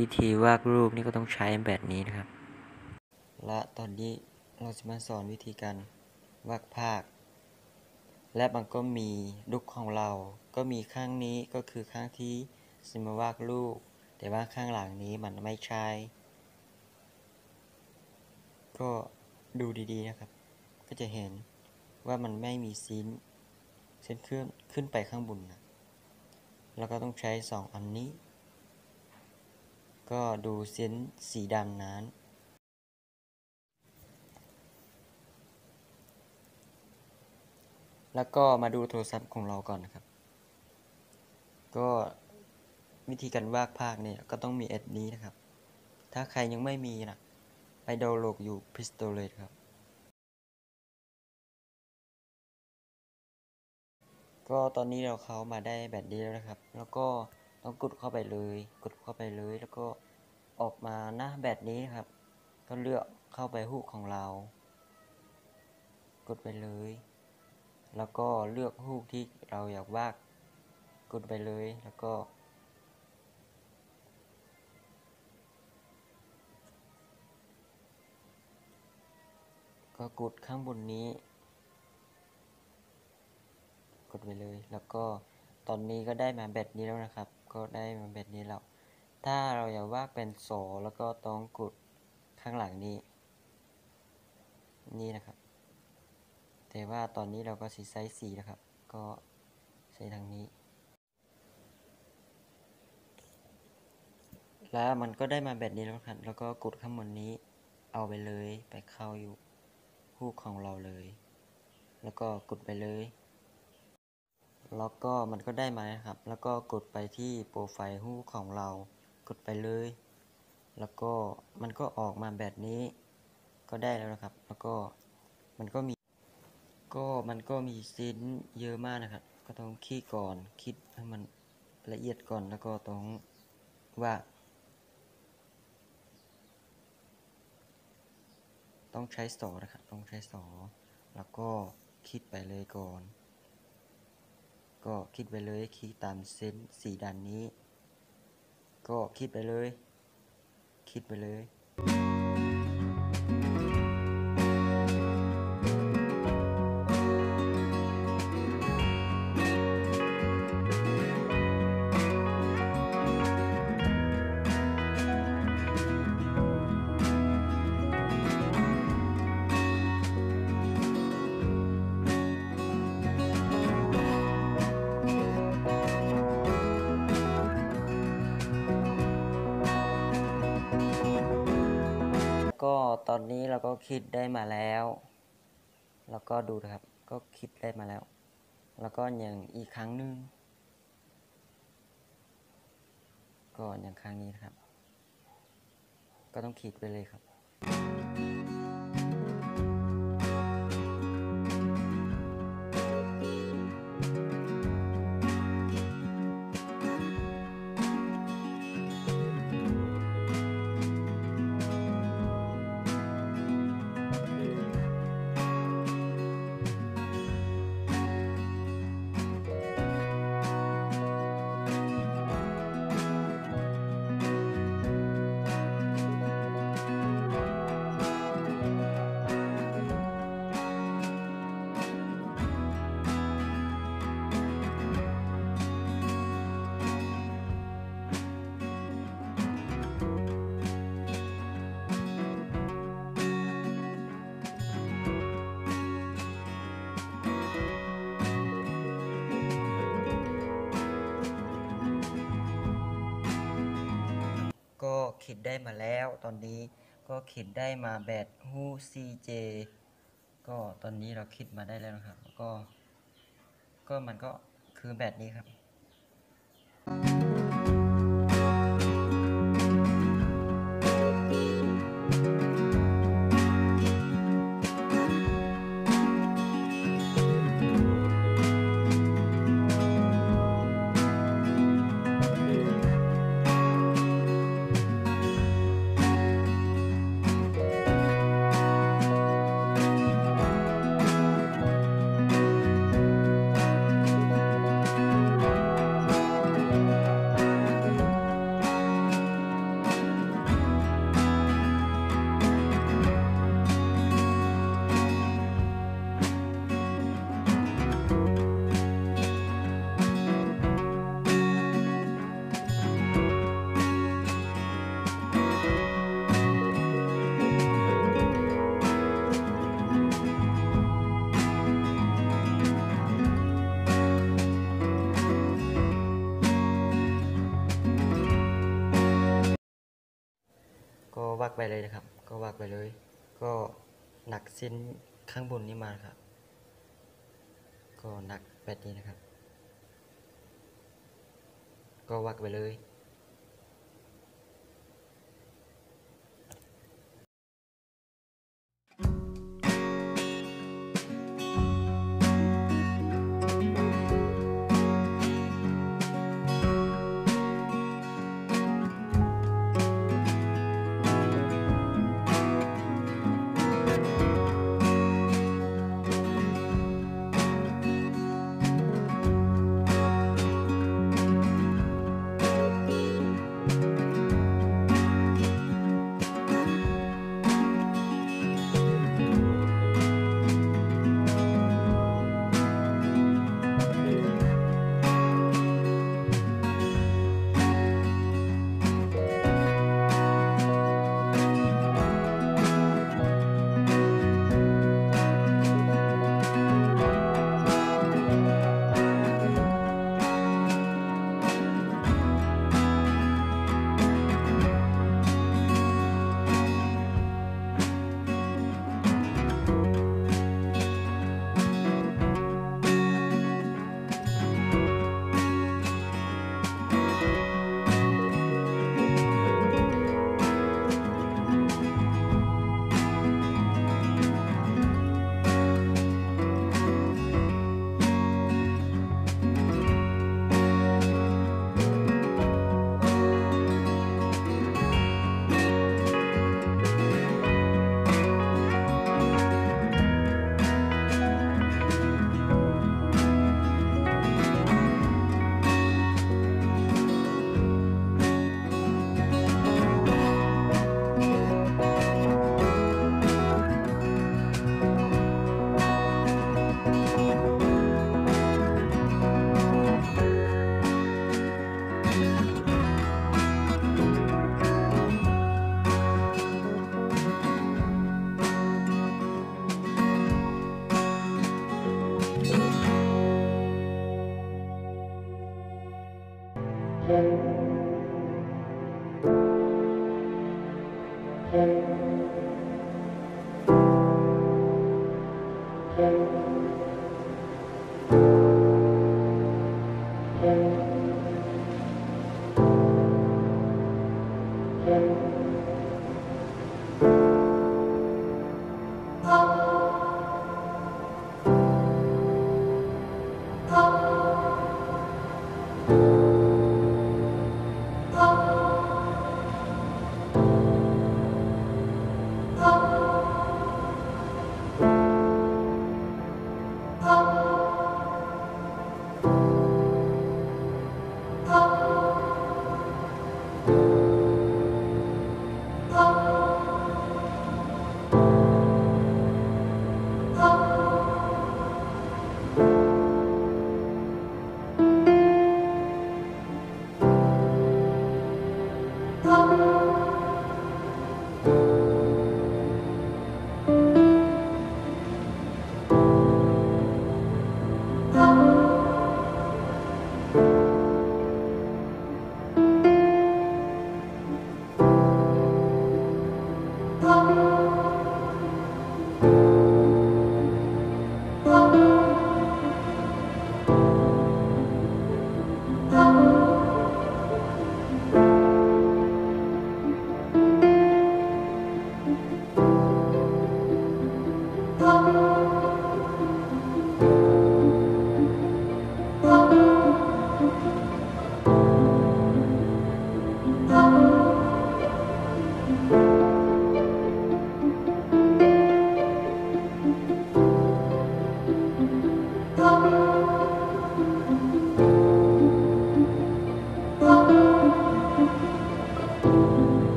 วิธีวาดรูปนี่ก็ต้องใช้แบบนี้นะครับและตอนนี้เราจะมาสอนวิธีการวาดภาพและมันก็มีลุคของเราก็มีข้างนี้ก็คือข้างที่จะมาวาดรูปแต่ว่าข้างหลังนี้มันไม่ใช่ก็ดูดีๆนะครับก็จะเห็นว่ามันไม่มีเส้นขึ้นไปข้างบนนะแล้วก็ต้องใช้2อันนี้ก็ดูเส้นสีดำนั้นแล้วก็มาดูโทรศัพท์ของเราก่อนนะครับก็วิธีการวาดภาพเนี่ยก็ต้องมีแอปนี้นะครับถ้าใครยังไม่มีนะไปดาวน์โหลดอยู่ Play Store เลยครับก็ตอนนี้เราเข้ามาได้แบบนี้แล้วนะครับแล้วก็ต้องกดเข้าไปเลยแล้วก็ออกมาหน้าแบบนี้ครับก็เลือกเข้าไปรูปของเรากดไปเลยแล้วก็เลือกรูปที่เราอยากวาดกดไปเลยแล้วก็กดข้างบนนี้กดไปเลยแล้วก็ตอนนี้ก็ได้มาแบบนี้แล้วนะครับก็ได้มาแบบนี้แล้วถ้าเราอยากวาดเป็นโสแล้วก็ต้องกดข้างหลังนี่นะครับแต่ว่าตอนนี้เราก็ใช้สีนะครับก็ใช้ทางนี้แล้วมันก็ได้มาแบบนี้แล้วครับแล้วก็กดข้างบนนี้เอาไปเลยไปเข้าอยู่รูปของเราเลยแล้วก็กดไปเลยแล้วก็มันก็ได้มานะครับแล้วก็กดไปที่โปรไฟล์รูปของเรากดไปเลยแล้วก็มันก็ออกมาแบบนี้ก็ได้แล้วนะครับแล้วก็มันก็มีเส้นเยอะมากนะครับก็ต้องคิดให้มันละเอียดก่อนแล้วก็ต้องว่าต้องใช้สอนะครับต้องใช้สอแล้วก็คิดไปเลยก่อนก็คิดไปเลยคิดตามเส้นสีด้านนี้ก็คิดไปเลยก็ตอนนี้เราก็คิดได้มาแล้วแล้วก็ดูนะครับก็คิดได้มาแล้วแล้วก็อย่างอีกครั้งนึงก็อย่างครั้งนี้นะครับก็ต้องขีดไปเลยครับก็คิดได้มาแล้วตอนนี้ก็คิดได้มาแบบฮู้ CJ ก็ตอนนี้เราคิดมาได้แล้วนะครับก็มันก็คือแบบนี้ครับ ก็วักไปเลยนะครับ ก็วักไปเลย ก็หนักเส้นข้างบนนี้มาครับ ก็หนักแบบนี้นะครับ ก็วักไปเลย เ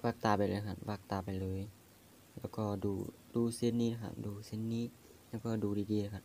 วากตาไปเลยครับวากตาไปเลย แล้วก็ดูเส้นนี้นะครับดูเส้นนี้ แล้วก็ดูดีๆครับ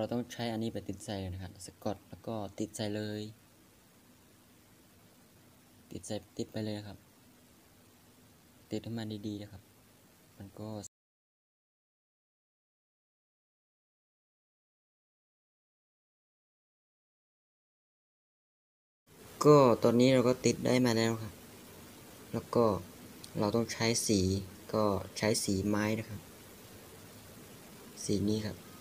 เราต้องใช้อันนี้ไปติดใส่เลยนะครับสกอตแล้วก็ติดใส่เลย ติดไปเลยนะครับ ติดให้มันดีๆนะครับ มันก็ตอนนี้เราก็ติดได้มาแล้วครับ แล้วก็เราต้องใช้สีก็ใช้สีไม้นะครับ สีนี้ครับ